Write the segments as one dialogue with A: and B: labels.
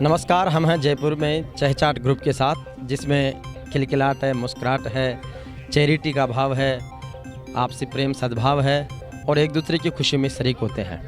A: नमस्कार, हम हैं जयपुर में चहचाट ग्रुप के साथ, जिसमें खिलखिलाहट है, मुस्कुराहट है, चैरिटी का भाव है, आपसी प्रेम सद्भाव है और एक दूसरे की खुशी में शरीक होते हैं।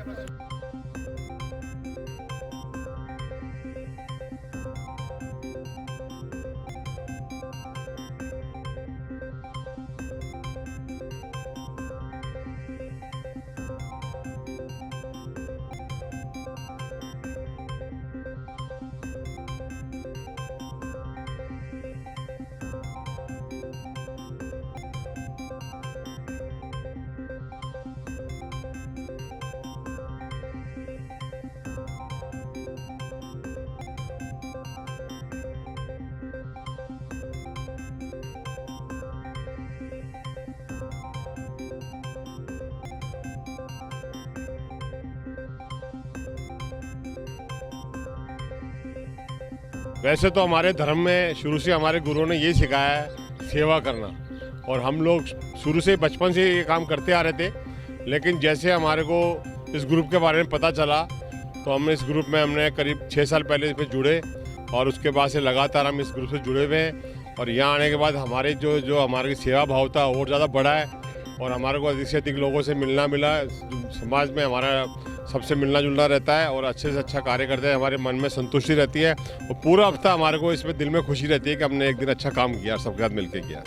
B: वैसे तो हमारे धर्म में शुरू से हमारे गुरुओं ने यही सिखाया है सेवा करना, और हम लोग शुरू से बचपन से ये काम करते आ रहे थे। लेकिन जैसे हमारे को इस ग्रुप के बारे में पता चला तो हमने इस ग्रुप में हमने करीब 6 साल पहले इसमें जुड़े और उसके बाद से लगातार हम इस ग्रुप से जुड़े हुए हैं। और यहाँ आने के बाद हमारे जो हमारी सेवा भाव था और ज़्यादा बढ़ा है और हमारे को अधिक से अधिक लोगों से मिलना मिला। समाज में हमारा सबसे मिलना जुलना रहता है और अच्छे से अच्छा कार्य करते हैं, हमारे मन में संतुष्टि रहती है और पूरा हफ्ता हमारे को इसमें दिल में खुशी रहती है कि हमने एक दिन अच्छा काम किया, सबके साथ मिलकर किया।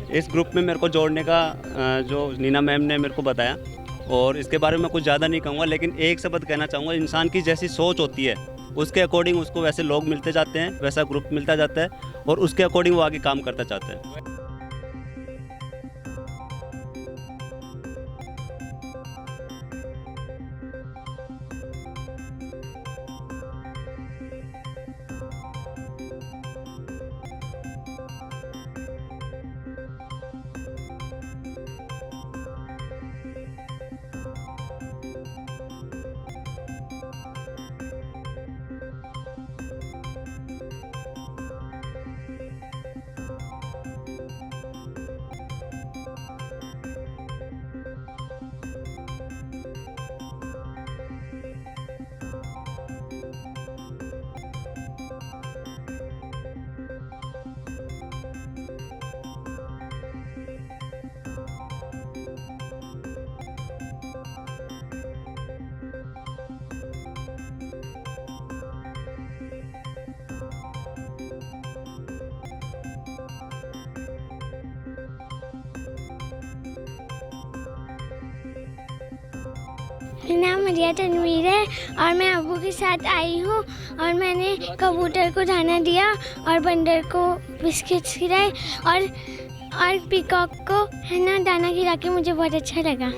C: इस ग्रुप में मेरे को जोड़ने का जो नीना मैम ने मेरे को बताया, और इसके बारे में कुछ ज़्यादा नहीं कहूँगा, लेकिन एक शब्द कहना चाहूँगा, इंसान की जैसी सोच होती है उसके अकॉर्डिंग उसको वैसे लोग मिलते जाते हैं, वैसा ग्रुप मिलता जाता है और उसके अकॉर्डिंग वो आगे काम करता चाहते हैं।
D: मेरा नाम मरिया तनवीर है और मैं अबू के साथ आई हूँ और मैंने कबूतर को दाना दिया और बंदर को बिस्किट्स खिलाए और पीकॉक को है ना दाना खिला के मुझे बहुत अच्छा लगा।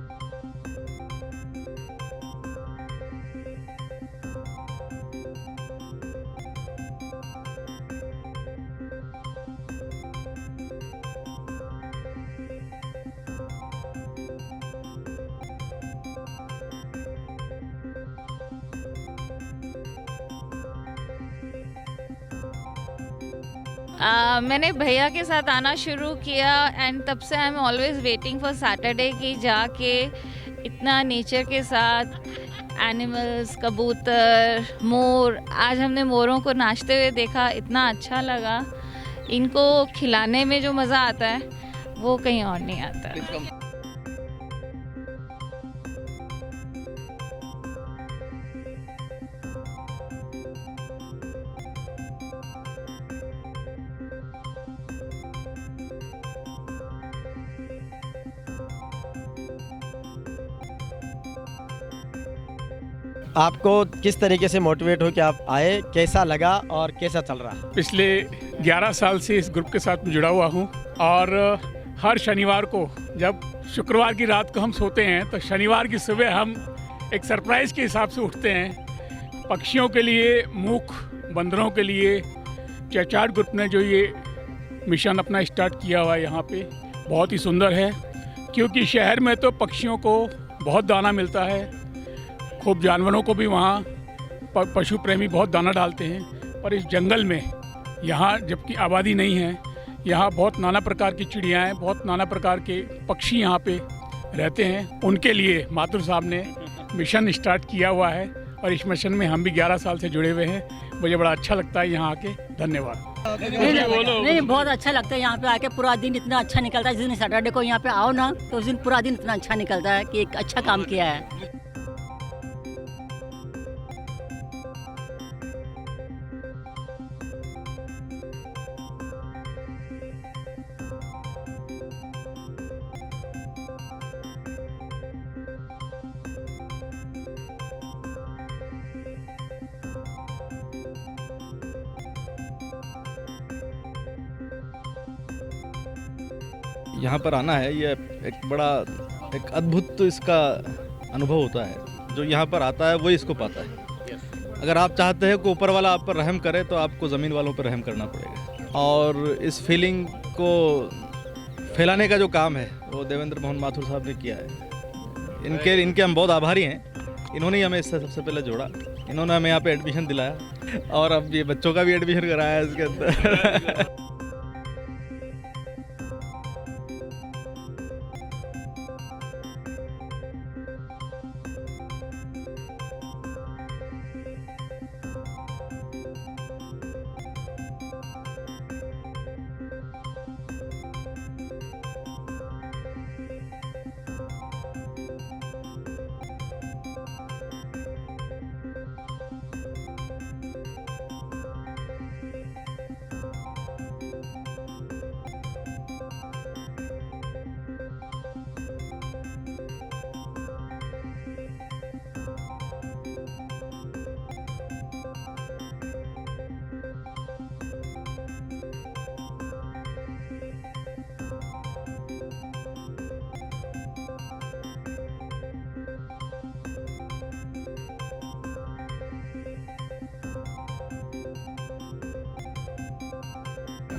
E: मैंने भैया के साथ आना शुरू किया एंड तब से I am always waiting for Saturday कि जाके इतना नेचर के साथ एनिमल्स, कबूतर, मोर, आज हमने मोरों को नाचते हुए देखा, इतना अच्छा लगा। इनको खिलाने में जो मज़ा आता है वो कहीं और नहीं आता।
A: आपको किस तरीके से मोटिवेट हो कि आप आए, कैसा लगा और कैसा चल रहा है?
F: पिछले 11 साल से इस ग्रुप के साथ मैं जुड़ा हुआ हूँ और हर शनिवार को जब शुक्रवार की रात को हम सोते हैं तो शनिवार की सुबह हम एक सरप्राइज़ के हिसाब से उठते हैं पक्षियों के लिए, मूक बंदरों के लिए चेचाट ग्रुप ने जो ये मिशन अपना स्टार्ट किया हुआ है यहाँ पे बहुत ही सुंदर है, क्योंकि शहर में तो पक्षियों को बहुत दाना मिलता है, खूब जानवरों को भी वहाँ पशु प्रेमी बहुत दाना डालते हैं, पर इस जंगल में यहाँ जबकि आबादी नहीं है, यहाँ बहुत नाना प्रकार की चिड़ियाँ हैं, बहुत नाना प्रकार के पक्षी यहाँ पे रहते हैं। उनके लिए माथुर साहब ने मिशन स्टार्ट किया हुआ है और इस मिशन में हम भी 11 साल से जुड़े हुए हैं। मुझे बड़ा अच्छा लगता है यहाँ आके। धन्यवाद।
G: नहीं, बहुत अच्छा लगता है यहाँ पे आके। पूरा दिन इतना अच्छा निकलता है। जिस दिन सैटरडे को यहाँ पे आओ ना तो उस दिन पूरा दिन इतना अच्छा निकलता है कि एक अच्छा काम किया है।
H: यहाँ पर आना है, ये एक बड़ा एक अद्भुत तो इसका अनुभव होता है। जो यहाँ पर आता है वही इसको पाता है। अगर आप चाहते हैं कि ऊपर वाला आप पर रहम करे तो आपको ज़मीन वालों पर रहम करना पड़ेगा। और इस फीलिंग को फैलाने का जो काम है वो देवेंद्र मोहन माथुर साहब ने किया है। इनके हम बहुत आभारी हैं। इन्होंने ही हमें इससे सबसे पहले जोड़ा, इन्होंने हमें यहाँ पे एडमिशन दिलाया और अब ये बच्चों का भी एडमिशन कराया है इसके अंदर।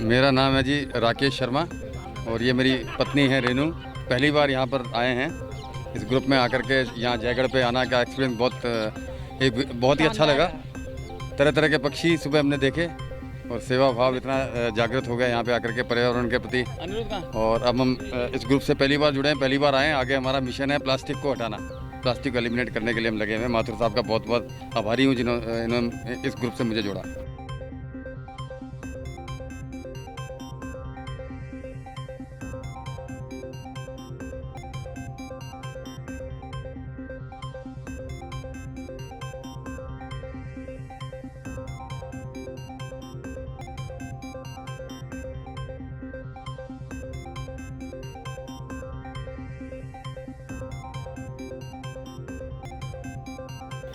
I: मेरा नाम है जी राकेश शर्मा और ये मेरी पत्नी है रेनू। पहली बार यहाँ पर आए हैं इस ग्रुप में आकर के। यहाँ जयगढ़ पे आना का एक्सपीरियंस बहुत ही अच्छा लगा। तरह तरह के पक्षी सुबह हमने देखे और सेवा भाव इतना जागृत हो गया यहाँ पे आकर के पर्यावरण के प्रति। और अब हम इस ग्रुप से पहली बार जुड़े हैं, पहली बार आए हैं। आगे हमारा मिशन है प्लास्टिक को हटाना, प्लास्टिक को एलिमिनेट करने के लिए हम लगे हुए हैं। माथुर साहब का बहुत बहुत आभारी हूँ जिन्होंने इस ग्रुप से मुझे जोड़ा।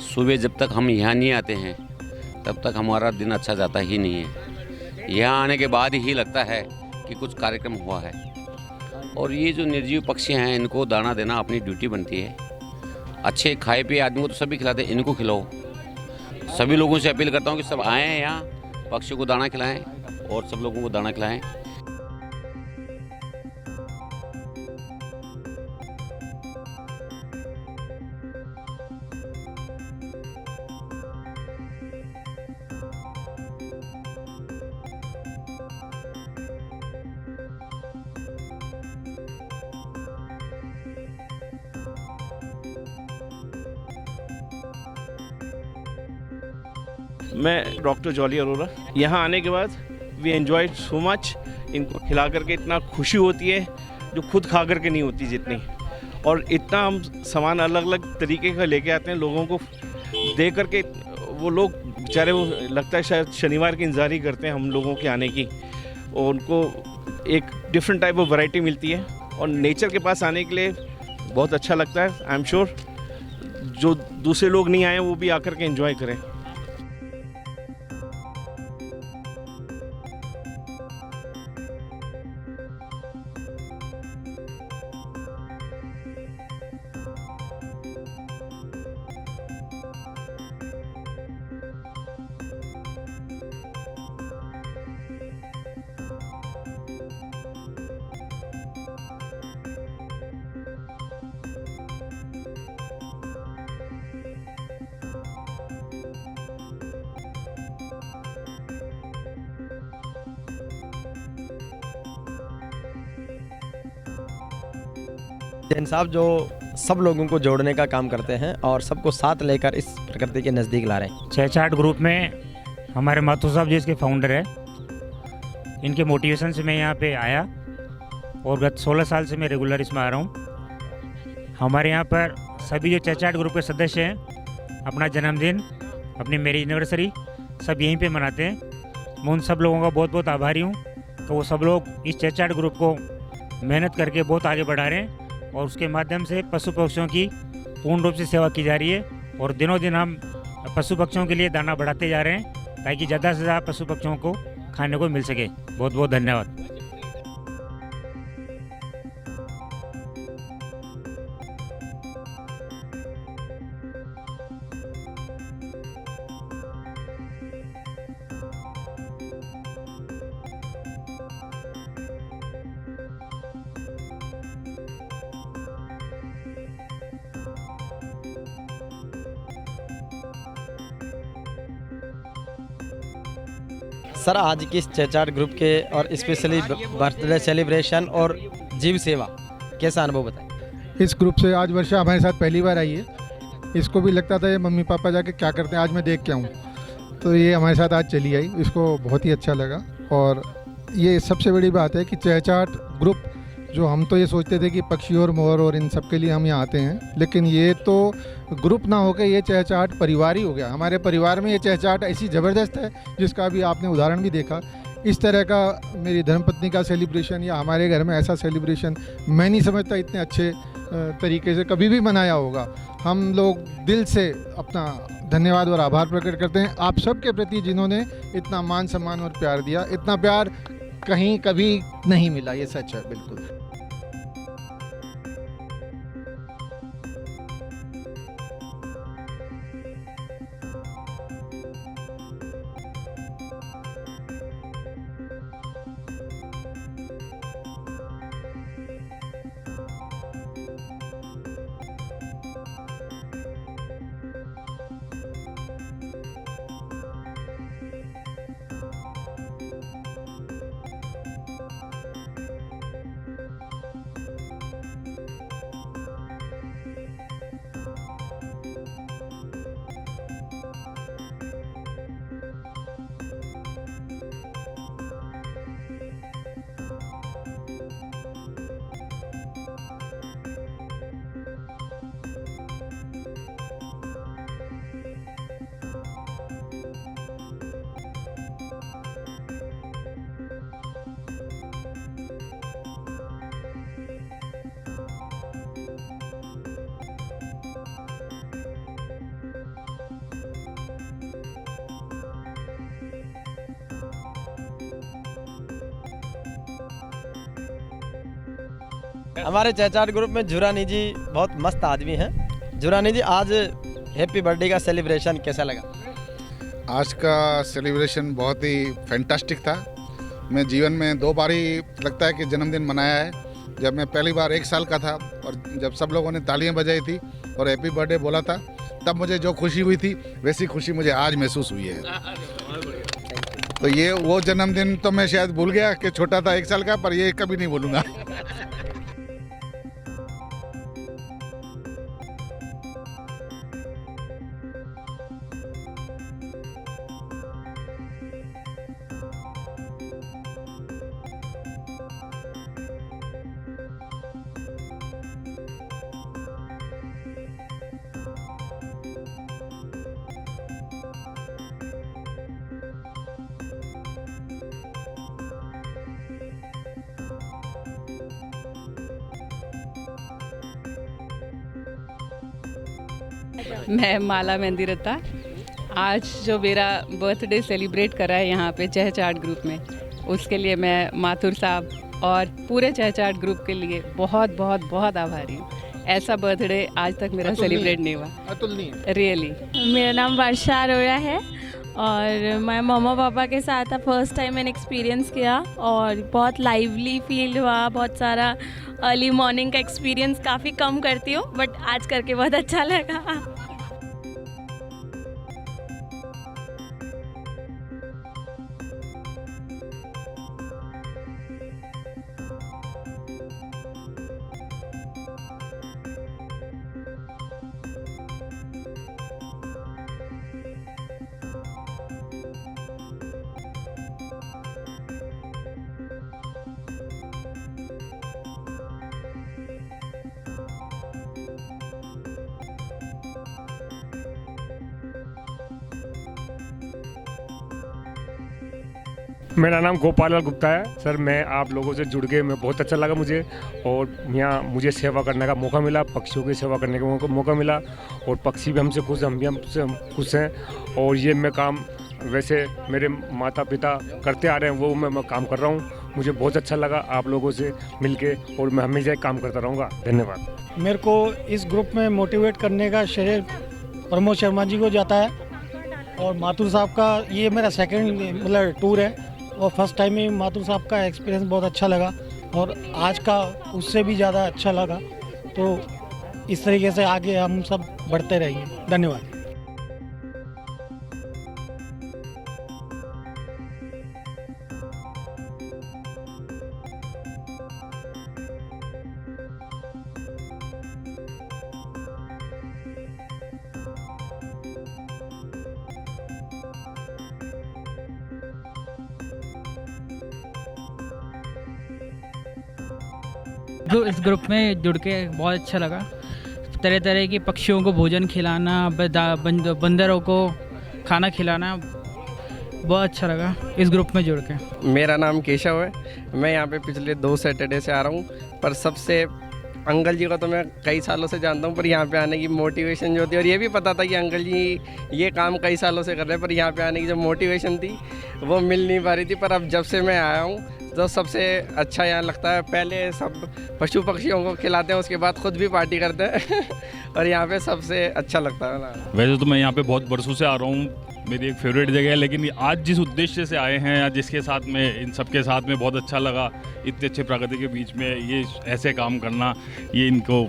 J: सुबह जब तक हम यहाँ नहीं आते हैं तब तक हमारा दिन अच्छा जाता ही नहीं है। यहाँ आने के बाद ही लगता है कि कुछ कार्यक्रम हुआ है। और ये जो निर्जीव पक्षी हैं इनको दाना देना अपनी ड्यूटी बनती है। अच्छे खाए पिए आदमी को तो सभी खिलाते हैं, इनको खिलाओ। सभी लोगों से अपील करता हूँ कि सब आएँ यहाँ, पक्षियों को दाना खिलाएँ और सब लोगों को दाना खिलाएँ।
K: मैं डॉक्टर जॉली अरोरा। यहाँ आने के बाद वी एंजॉय सो मच। इनको खिला करके इतना खुशी होती है जो खुद खा करके नहीं होती जितनी। और इतना हम सामान अलग अलग तरीके का लेके आते हैं लोगों को दे करके। वो लोग बेचारे वो लगता है शायद शनिवार की इंतज़ार ही करते हैं हम लोगों के आने की। और उनको एक डिफरेंट टाइप ऑफ वैरायटी मिलती है और नेचर के पास आने के लिए बहुत अच्छा लगता है। आई एम श्योर जो दूसरे लोग नहीं आए वो भी आकर के एंजॉय करें।
A: जैन साहब जो सब लोगों को जोड़ने का काम करते हैं और सबको साथ लेकर इस प्रकृति के नज़दीक ला रहे हैं।
L: चहचाट ग्रुप में हमारे माथुर साहब जी इसके फाउंडर है। इनके मोटिवेशन से मैं यहाँ पे आया और गत 16 साल से मैं रेगुलर इसमें आ रहा हूँ। हमारे यहाँ पर सभी जो चहचाट ग्रुप के सदस्य हैं अपना जन्मदिन, अपनी मैरिज एनिवर्सरी सब यहीं पे मनाते हैं। मैं उन सब लोगों का बहुत बहुत आभारी हूँ कि वो सब लोग इस चहचाट ग्रुप को मेहनत करके बहुत आगे बढ़ा रहे हैं और उसके माध्यम से पशु पक्षियों की पूर्ण रूप से सेवा की जा रही है। और दिनों दिन हम पशु पक्षियों के लिए दाना बढ़ाते जा रहे हैं ताकि ज़्यादा से ज़्यादा पशु पक्षियों को खाने को मिल सके। बहुत बहुत धन्यवाद।
A: सर, आज की इस चहचाट ग्रुप के और स्पेशली बर्थडे सेलिब्रेशन और जीव सेवा कैसा अनुभव बताएं?
M: इस ग्रुप से आज वर्षा हमारे साथ पहली बार आई है। इसको भी लगता था ये मम्मी पापा जाके क्या करते हैं, आज मैं देख के आऊँ, तो ये हमारे साथ आज चली आई। इसको बहुत ही अच्छा लगा। और ये सबसे बड़ी बात है कि चहचाट ग्रुप, जो हम तो ये सोचते थे कि पक्षी और मोर और इन सब के लिए हम यहाँ आते हैं, लेकिन ये तो ग्रुप ना होकर ये चहचाट परिवार ही हो गया। हमारे परिवार में ये चहचाट ऐसी ज़बरदस्त है जिसका अभी आपने उदाहरण भी देखा। इस तरह का मेरी धर्मपत्नी का सेलिब्रेशन या हमारे घर में ऐसा सेलिब्रेशन मैं नहीं समझता इतने अच्छे तरीके से कभी भी मनाया होगा। हम लोग दिल से अपना धन्यवाद और आभार प्रकट करते हैं आप सब के प्रति, जिन्होंने इतना मान सम्मान और प्यार दिया। इतना प्यार कहीं कभी नहीं मिला, ये सच है बिल्कुल।
A: हमारे चहचाट ग्रुप में जुरानी जी बहुत मस्त आदमी हैं। जुरानी जी, आज हैप्पी बर्थडे का सेलिब्रेशन कैसा लगा?
N: आज का सेलिब्रेशन बहुत ही फैंटास्टिक था। मैं जीवन में 2 बार ही लगता है कि जन्मदिन मनाया है। जब मैं पहली बार 1 साल का था और जब सब लोगों ने तालियां बजाई थी और हैप्पी बर्थडे बोला था, तब मुझे जो खुशी हुई थी वैसी खुशी मुझे आज महसूस हुई है। तो ये वो जन्मदिन तो मैं शायद भूल गया कि छोटा था 1 साल का, पर ये कभी नहीं भूलूंगा।
O: मैं माला मेहंदी रत्ता। आज जो मेरा बर्थडे सेलिब्रेट करा है यहाँ पे चहचाट ग्रुप में, उसके लिए मैं माथुर साहब और पूरे चहचाट ग्रुप के लिए बहुत बहुत बहुत आभारी हूँ। ऐसा बर्थडे आज तक मेरा सेलिब्रेट नहीं हुआ, रियली।
P: मेरा नाम वर्षा अरोड़ा है और मैं मम्मा पापा के साथ फर्स्ट टाइम मैंने एक्सपीरियंस किया और बहुत लाइवली फील हुआ। बहुत सारा अर्ली मॉर्निंग का एक्सपीरियंस काफ़ी कम करती हूँ, बट आज करके बहुत अच्छा लगा।
Q: मेरा नाम गोपाल लाल गुप्ता है सर। मैं आप लोगों से जुड़ के मैं बहुत अच्छा लगा मुझे, और यहाँ मुझे सेवा करने का मौका मिला, पक्षियों की सेवा करने का मौका मिला, और पक्षी भी हमसे खुश, हम भी हमसे खुश हैं। और ये मैं काम वैसे मेरे माता पिता करते आ रहे हैं, वो मैं काम कर रहा हूँ। मुझे बहुत अच्छा लगा आप लोगों से मिलके, और मैं हमेशा काम करता रहूँगा। धन्यवाद।
R: मेरे को इस ग्रुप में मोटिवेट करने का श्रेय प्रमोद शर्मा जी को जाता है, और माथुर साहब का ये मेरा सेकंड मतलब टूर है, और फर्स्ट टाइम ही माथुर साहब का एक्सपीरियंस बहुत अच्छा लगा, और आज का उससे भी ज़्यादा अच्छा लगा। तो इस तरीके से आगे हम सब बढ़ते रहेंगे। धन्यवाद।
S: जो इस ग्रुप में जुड़ के बहुत अच्छा लगा। तरह तरह के पक्षियों को भोजन खिलाना, बंदरों को खाना खिलाना, बहुत अच्छा लगा इस ग्रुप में जुड़ के।
T: मेरा नाम केशव है। मैं यहाँ पे पिछले 2 सैटरडे से आ रहा हूँ, पर सबसे अंकल जी को तो मैं कई सालों से जानता हूँ, पर यहाँ पे आने की मोटिवेशन जो थी, और ये भी पता था कि अंकल जी ये काम कई सालों से कर रहे हैं, पर यहाँ पे आने की जो मोटिवेशन थी वो मिल नहीं पा रही थी। पर अब जब से मैं आया हूँ तो सबसे अच्छा यहाँ लगता है, पहले सब पशु पक्षियों को खिलाते हैं, उसके बाद खुद भी पार्टी करते हैं और यहाँ पे सबसे अच्छा लगता है ना।
U: वैसे तो मैं यहाँ पे बहुत बरसों से आ रहा हूँ, मेरी एक फेवरेट जगह है, लेकिन आज जिस उद्देश्य से आए हैं या जिसके साथ में इन सब के साथ में बहुत अच्छा लगा। इतने अच्छे प्रकृति के बीच में ये ऐसे काम करना, ये इनको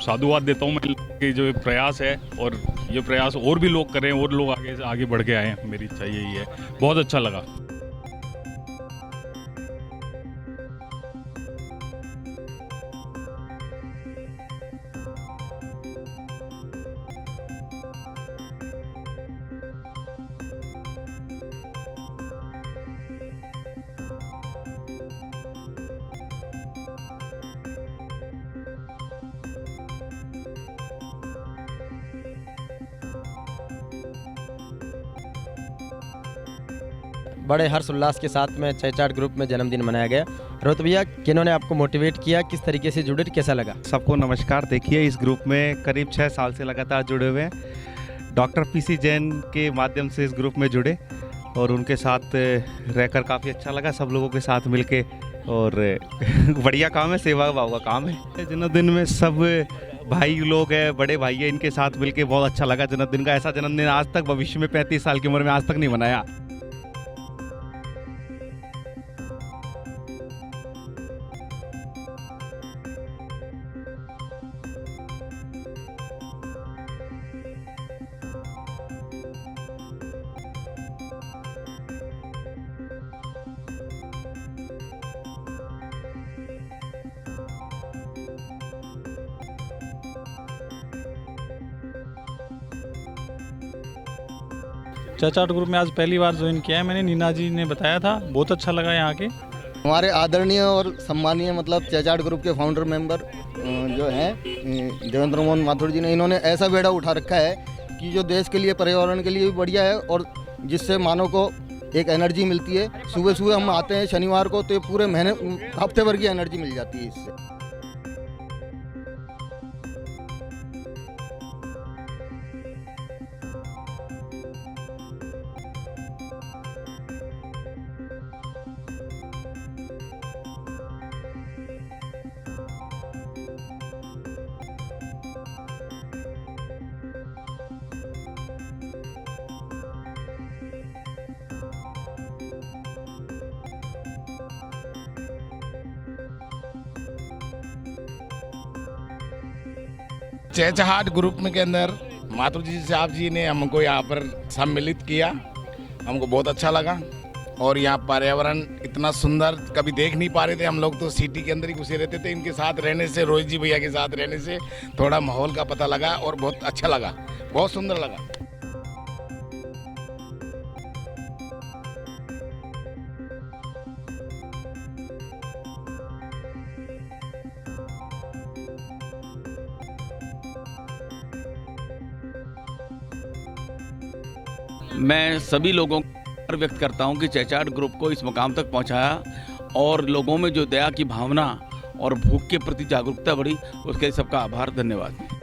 U: साधुवाद देता हूँ मैं कि जो प्रयास है, और ये प्रयास और भी लोग करें और लोग आगे से आगे बढ़ के आएँ। मेरी इच्छा यही है। बहुत अच्छा लगा।
A: बड़े हर्ष उल्लास के साथ में चहचाट ग्रुप में जन्मदिन मनाया गया। रोहित भैया, किन्होंने आपको मोटिवेट किया, किस तरीके से जुड़े, कैसा लगा?
V: सबको नमस्कार। देखिए, इस ग्रुप में करीब 6 साल से लगातार जुड़े हुए हैं। डॉक्टर पीसी जैन के माध्यम से इस ग्रुप में जुड़े, और उनके साथ रहकर काफ़ी अच्छा लगा, सब लोगों के साथ मिलके। और बढ़िया काम है, सेवा भाव का काम है। जन्मदिन में सब भाई लोग हैं, बड़े भाई हैं, इनके साथ मिलके बहुत अच्छा लगा। जन्मदिन का ऐसा जन्मदिन आज तक भविष्य में 35 साल की उम्र में आज तक नहीं मनाया।
W: चहचाट ग्रुप में आज पहली बार ज्वाइन किया है मैंने। नीना जी ने बताया था, बहुत अच्छा लगा यहाँ के।
X: हमारे आदरणीय और सम्मानीय मतलब चहचाट ग्रुप के फाउंडर मेंबर जो हैं देवेंद्र मोहन माथुर जी ने, इन्होंने ऐसा बेड़ा उठा रखा है कि जो देश के लिए, पर्यावरण के लिए भी बढ़िया है, और जिससे मानव को एक एनर्जी मिलती है। सुबह सुबह हम आते हैं शनिवार को, तो पूरे महीने हफ्ते भर की एनर्जी मिल जाती है इससे।
Y: चहचाट ग्रुप में के अंदर माथुर जी साहब जी ने हमको यहाँ पर सम्मिलित किया, हमको बहुत अच्छा लगा। और यहाँ पर्यावरण इतना सुंदर कभी देख नहीं पा रहे थे हम लोग, तो सिटी के अंदर ही घुसे रहते थे। इनके साथ रहने से, रोहित जी भैया के साथ रहने से थोड़ा माहौल का पता लगा, और बहुत अच्छा लगा, बहुत सुंदर लगा।
Z: मैं सभी लोगों
B: और व्यक्त करता हूं कि चहचाट ग्रुप को इस मुकाम तक पहुंचाया और लोगों में जो दया की भावना और भूख के प्रति जागरूकता बढ़ी, उसके लिए सबका आभार, धन्यवाद।